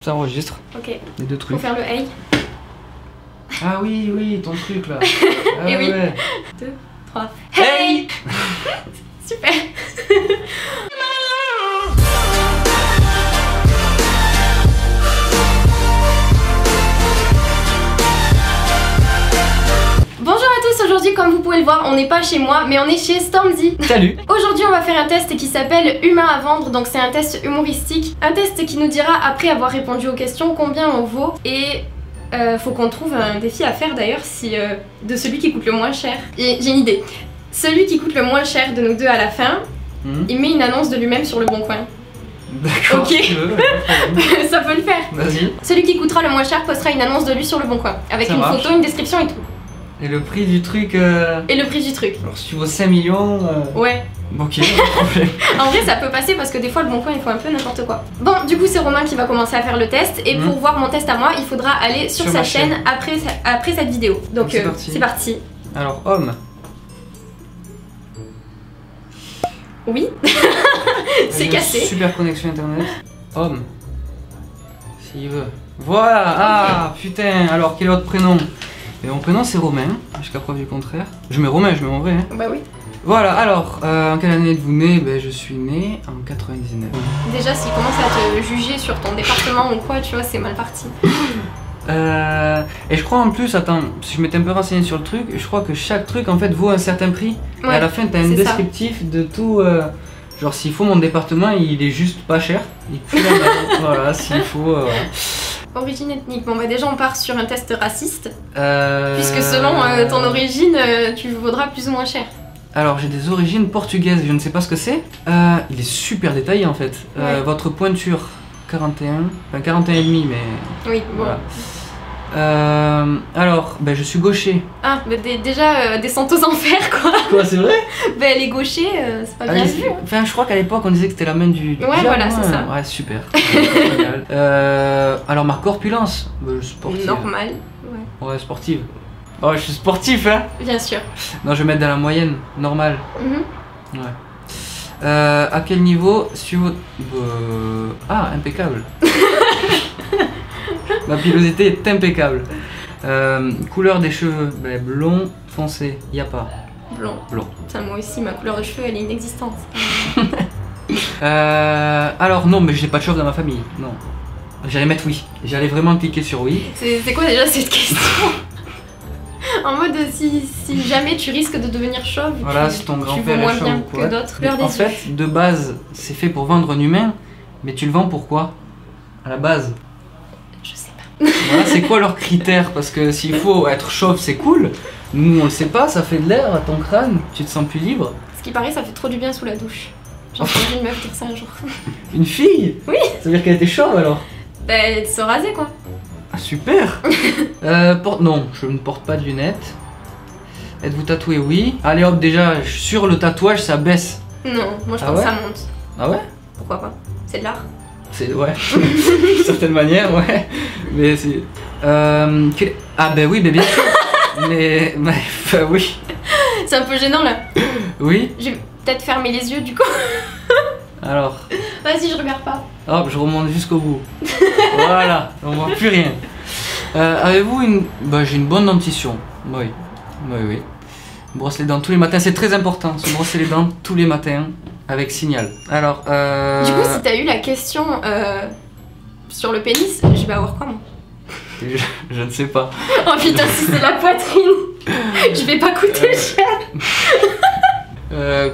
Ça enregistre. Ok. Les deux trucs. Faut faire le hey. Ah oui, oui, ton truc là. Ah, Et oui. Ouais. 2, 3. Hey. Super. Bonjour à tous, aujourd'hui comme vous pouvez le voir, on n'est pas chez moi mais on est chez Stormzy. Salut. Aujourd'hui on va faire un test qui s'appelle Humain à vendre, donc c'est un test humoristique. Un test qui nous dira après avoir répondu aux questions combien on vaut et faut qu'on trouve un défi à faire d'ailleurs si, de celui qui coûte le moins cher. Et j'ai une idée. Celui qui coûte le moins cher de nous deux à la fin, il met une annonce de lui-même sur le bon coin. D'accord. Ok. Si tu veux, Ça peut le faire. vas-y. Celui qui coûtera le moins cher postera une annonce de lui sur le bon coin. Avec Ça une marche. photo, une description et tout. Et le prix du truc. Et le prix du truc. Alors si tu vaux 5 millions. Ouais. Ok, pas de problème. En vrai ça peut passer parce que des fois le bon coin il faut un peu n'importe quoi. Bon du coup c'est Romain qui va commencer à faire le test et pour voir mon test à moi il faudra aller sur sa chaîne après cette vidéo. Donc c'est parti. Alors homme. Oui. C'est cassé. Super connexion internet. Homme. S'il veut. Voilà. Ah putain. Alors quel est votre prénom? Et mon prénom c'est Romain, jusqu'à preuve du contraire. Je mets Romain, je mets mon vrai. Hein. Bah oui. Voilà, alors, en quelle année êtes-vous né? Ben, je suis né en 99. Déjà s'il commence à te juger sur ton département ou quoi, tu vois, c'est mal parti. Et je crois en plus, attends, si je m'étais un peu renseigné sur le truc, je crois que chaque truc en fait vaut un certain prix. Ouais, et à la fin, t'as un descriptif de tout. Genre, s'il faut, mon département, il est juste pas cher. Il pue la merde. Voilà, s'il faut. Origine ethnique, bon bah déjà on part sur un test raciste. Puisque selon ton origine, tu vaudras plus ou moins cher. Alors j'ai des origines portugaises, je ne sais pas ce que c'est. Il est super détaillé en fait. Ouais. Votre pointure 41, enfin 41 et demi mais... Oui, bon. Voilà. Alors, ben je suis gaucher. Ah, bah déjà descente aux enfers quoi. Quoi, c'est vrai? Bah les gauchers, c'est pas bien vu. Enfin je crois qu'à l'époque on disait que c'était la main du Ouais, voilà, c'est ça. Ouais, super. Génial. Alors ma corpulence, sportive. Normal, ouais. Ouais, sportive. Oh, je suis sportif hein. Bien sûr. Non, je vais mettre dans la moyenne, normale. Mhm. Ouais. À quel niveau suivant... Ah, impeccable. Ma pilosité est impeccable. Couleur des cheveux, ben, blond foncé, y a pas. Blond. Blond. Putain, moi aussi, ma couleur de cheveux, elle est inexistante. Alors non, mais j'ai pas de chauve dans ma famille, non. J'allais mettre oui. J'allais vraiment cliquer sur oui. C'est quoi déjà cette question? En mode si jamais tu risques de devenir chauve, Voilà, si ton tu grand-père vaux moins est chauve bien ou quoi. que d'autres. En fait, de base, c'est fait pour vendre un humain, mais tu le vends pourquoi? À la base. Je sais pas. Voilà, c'est quoi leurs critères? Parce que s'il faut être chauve, c'est cool. Nous, on le sait pas, ça fait de l'air à ton crâne, tu te sens plus libre. Ce qui paraît, ça fait trop du bien sous la douche. J'ai entendu une meuf dire ça un jour. Une fille? Oui. Ça veut dire qu'elle était chauve alors? Bah, de se raser quoi. Ah, super. Non, je ne porte pas de lunettes. Êtes-vous tatoué? Oui. Allez hop, déjà, sur le tatouage, ça baisse. Non, moi je Ah pense ouais? que ça monte. Ah ouais? Pourquoi pas? C'est de l'art. C'est... ouais. D'une certaine manière, ouais. Mais c'est... Ah ben oui, ben bien sûr. Mais... oui. C'est un peu gênant là. Oui. Je vais peut-être fermer les yeux du coup. Alors... Vas-y, je regarde pas. Hop, je remonte jusqu'au bout. Voilà, on voit plus rien. Avez-vous une... Bah j'ai une bonne dentition. Oui, oui, oui. Brosse les dents tous les matins, c'est très important. Se brosser les dents tous les matins avec signal. Alors, Du coup, si t'as eu la question sur le pénis, je vais avoir quoi moi? je ne sais pas. Oh putain, si c'est la poitrine, je vais pas coûter cher.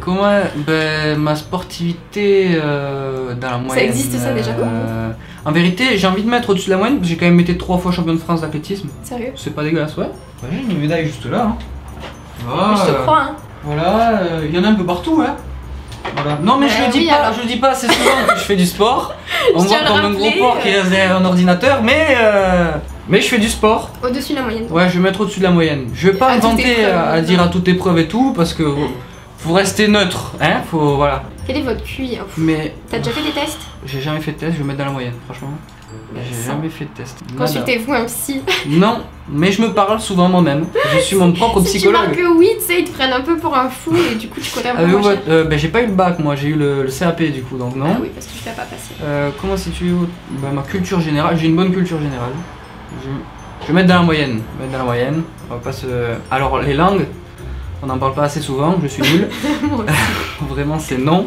Comment... Ben, ma sportivité dans la moyenne... Ça existe ça déjà quoi? En vérité, j'ai envie de mettre au-dessus de la moyenne, parce que j'ai quand même été 3 fois champion de France d'athlétisme. Sérieux? C'est pas dégueulasse, ouais. J'ai une médaille juste là. Hein. Voilà. Je te crois, hein. Voilà, il y en a un peu partout, hein. Voilà. Non mais je le dis oui, pas, alors. je le dis pas assez souvent que je fais du sport. On Je voit tiens à comme le un gros rappeler, porc qui reste derrière un ordinateur, mais je fais du sport. Au-dessus de la moyenne. Ouais, je vais mettre au-dessus de la moyenne. Je vais pas À me toute vanter épreuve. à dire à toute épreuve et tout, parce que faut rester neutre, hein, faut, voilà. Quel est votre QI? Mais T'as déjà fait des tests? j'ai jamais fait de test, je vais mettre dans la moyenne, franchement. J'ai jamais fait de test. Consultez-vous un psy. Non, mais je me parle souvent moi-même. Je suis mon propre psychologue. Si tu marques oui, tu sais, ils te prennent un peu pour un fou et du coup tu connais un peu moins cher. J'ai pas eu le bac, moi, j'ai eu le CAP du coup, donc non. Ah oui, parce que tu l'as pas passé. Comment situez-vous ma culture générale? J'ai une bonne culture générale. Je vais mettre dans la moyenne. On va pas se... Alors, les langues, on n'en parle pas assez souvent, je suis nul. Vraiment, c'est non.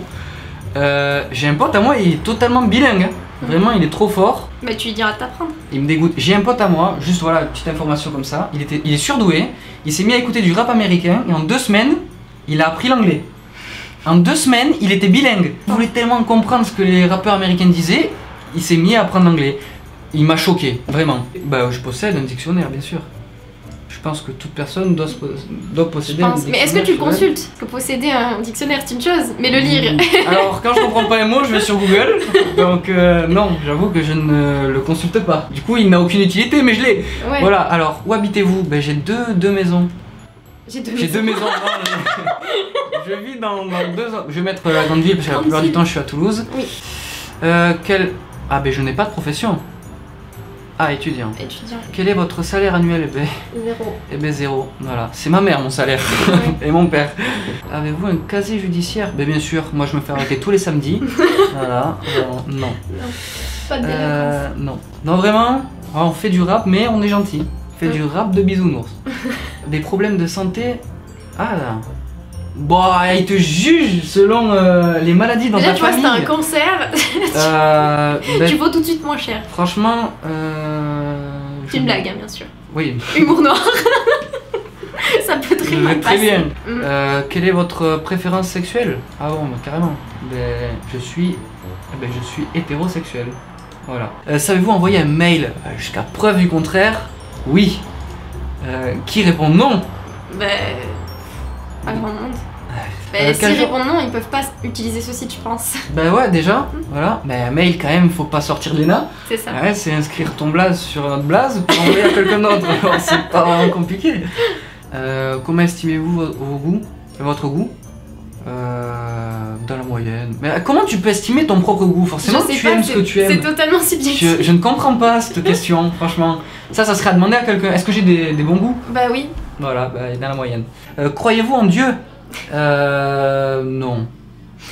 J'ai un pote à moi, il est totalement bilingue. Hein. Vraiment, il est trop fort. Bah, tu lui diras de t'apprendre. Il me dégoûte. J'ai un pote à moi, juste voilà, petite information comme ça. Il est surdoué. Il s'est mis à écouter du rap américain et en 2 semaines, il a appris l'anglais. En 2 semaines, il était bilingue. Il voulait tellement comprendre ce que les rappeurs américains disaient, il s'est mis à apprendre l'anglais. Il m'a choqué, vraiment. Bah, je possède un dictionnaire, bien sûr. Je pense que toute personne doit posséder un dictionnaire. Mais est-ce que tu le consultes? Parce que posséder un dictionnaire, c'est une chose, mais le lire... Alors, quand je comprends pas les mots, je vais sur Google. Donc, non, j'avoue que je ne le consulte pas. Du coup, il n'a aucune utilité, mais je l'ai. Ouais. Voilà, alors, où habitez-vous? Ben, j'ai deux maisons. J'ai deux maisons. Non, je vis dans 2 ans. Je vais mettre la grande ville, parce que la plupart du temps, je suis à Toulouse. Oui. Ah, ben, je n'ai pas de profession. Ah, étudiant. Quel est votre salaire annuel? 0. Eh ben 0, voilà. C'est ma mère mon salaire. Ouais. Et mon père. Avez-vous un casier judiciaire? Ben bien sûr, moi je me fais arrêter tous les samedis. Voilà. Non. Pas de délinquance. Non. Non vraiment, on fait du rap mais on est gentil. On fait du rap de bisounours. Des problèmes de santé? Ah là. Bon, il te juge selon les maladies dans ta famille. Là, tu vois, c'est un cancer. Tu vaux tout de suite moins cher. Franchement, c'est une blague, hein, bien sûr. Oui. Humour noir. Ça peut très mal passer. Très bien. Quelle est votre préférence sexuelle? Ah bon, bah, carrément. Je suis hétérosexuel. Voilà. Savez-vous envoyer un mail jusqu'à preuve du contraire? Oui. Qui répond non? Pas grand monde. S'ils répondent non, ils peuvent pas utiliser ce site, je pense. Bah ouais, déjà, voilà. Mais un mail, quand même, faut pas sortir de l'ENA. C'est ça. Ouais, c'est inscrire ton blaze sur notre blaze pour envoyer à quelqu'un d'autre. C'est pas vraiment compliqué. Comment estimez-vous votre goût? Dans la moyenne. Mais comment tu peux estimer ton propre goût? Forcément, tu aimes ce que tu aimes. C'est totalement subjectif. Je ne comprends pas cette question, franchement. Ça serait à demander à quelqu'un. Est-ce que j'ai des bons goûts? Bah oui. Voilà, dans la moyenne. Croyez-vous en Dieu? Non.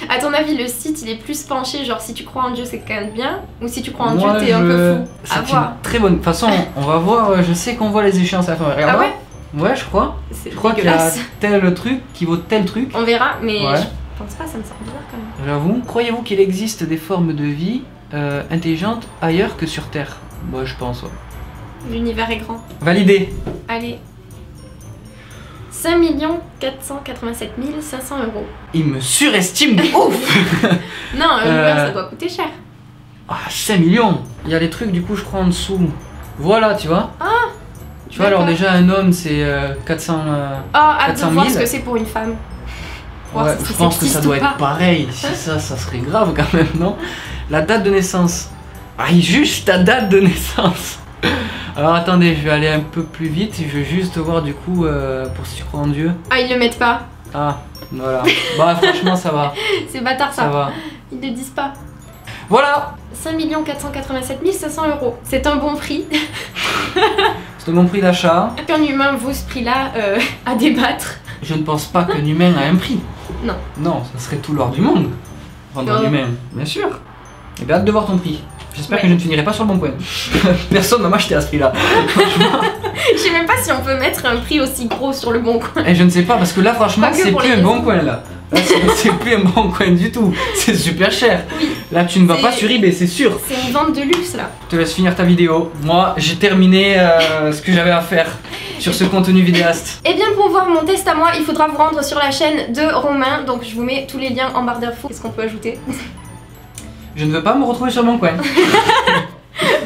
À ton avis, le site il est plus penché, genre si tu crois en Dieu c'est quand même bien, ou si tu crois en Dieu t'es un peu fou? C'est une très bonne. De toute façon, on va voir, je sais qu'on voit les échéances à la fin. Regarde. Ah ouais? Ouais, je crois. Je crois qu'il y a tel truc qui vaut tel truc. On verra, mais je pense pas, ça me semble bizarre quand même. J'avoue. Croyez-vous qu'il existe des formes de vie intelligentes ailleurs que sur Terre? Moi, je pense, ouais. L'univers est grand. Validé. Allez. 5 487 500 €. Il me surestime de ouf. Non, l'univers ça doit coûter cher. Ah, 5 millions. Il y a les trucs du coup je crois en dessous. Voilà, tu vois. Ah. Tu vois, alors déjà un homme c'est 400 hâte de voir ce que c'est pour une femme. Ouais, je pense que ça doit être pareil. Si ça serait grave quand même, non? La date de naissance. Ah, il juge ta date de naissance. Alors attendez, je vais aller un peu plus vite, je vais juste voir du coup pour si tu crois en Dieu. Ah, ils le mettent pas. Ah, voilà. Bah franchement ça va. C'est bâtard ça. Ça va. Ils le disent pas. Voilà. 5 487 500 €. C'est un bon prix. C'est un bon prix d'achat. Qu'un humain vaut ce prix-là à débattre. Je ne pense pas qu'un humain a un prix. Non. Non, ça serait tout l'or du monde. Vendre un humain, bien sûr. Et bien hâte de voir ton prix. J'espère que je ne finirai pas sur le bon coin. Personne ne m'a acheté à ce prix-là. Je sais même pas si on peut mettre un prix aussi gros sur le bon coin. Et je ne sais pas, parce que là, franchement, c'est plus un bon coin là. Là, c'est plus un bon coin du tout. C'est super cher. Oui. Là, tu ne vas pas sur eBay, c'est sûr. C'est une vente de luxe là. Je te laisse finir ta vidéo. Moi, j'ai terminé ce que j'avais à faire sur ce contenu vidéaste. Et bien, pour voir mon test à moi, il faudra vous rendre sur la chaîne de Romain. Donc, je vous mets tous les liens en barre d'infos. Qu'est-ce qu'on peut ajouter? Je ne veux pas me retrouver sur mon coin.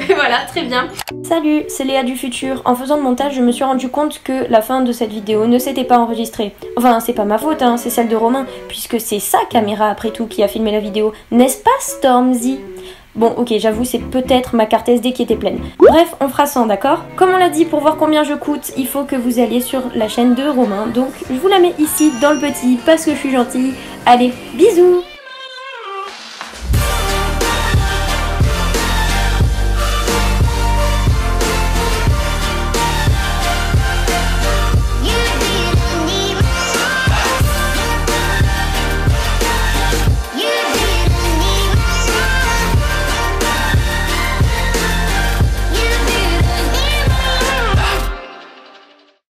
Voilà, très bien. Salut, c'est Léa du futur. En faisant le montage, je me suis rendu compte que la fin de cette vidéo ne s'était pas enregistrée. Enfin, c'est pas ma faute, hein, c'est celle de Romain, puisque c'est sa caméra après tout qui a filmé la vidéo. N'est-ce pas, Stormzy? Bon, ok, j'avoue, c'est peut-être ma carte SD qui était pleine. Bref, on fera 100, d'accord? Comme on l'a dit, pour voir combien je coûte, il faut que vous alliez sur la chaîne de Romain. Donc, je vous la mets ici, dans le petit, parce que je suis gentille. Allez, bisous!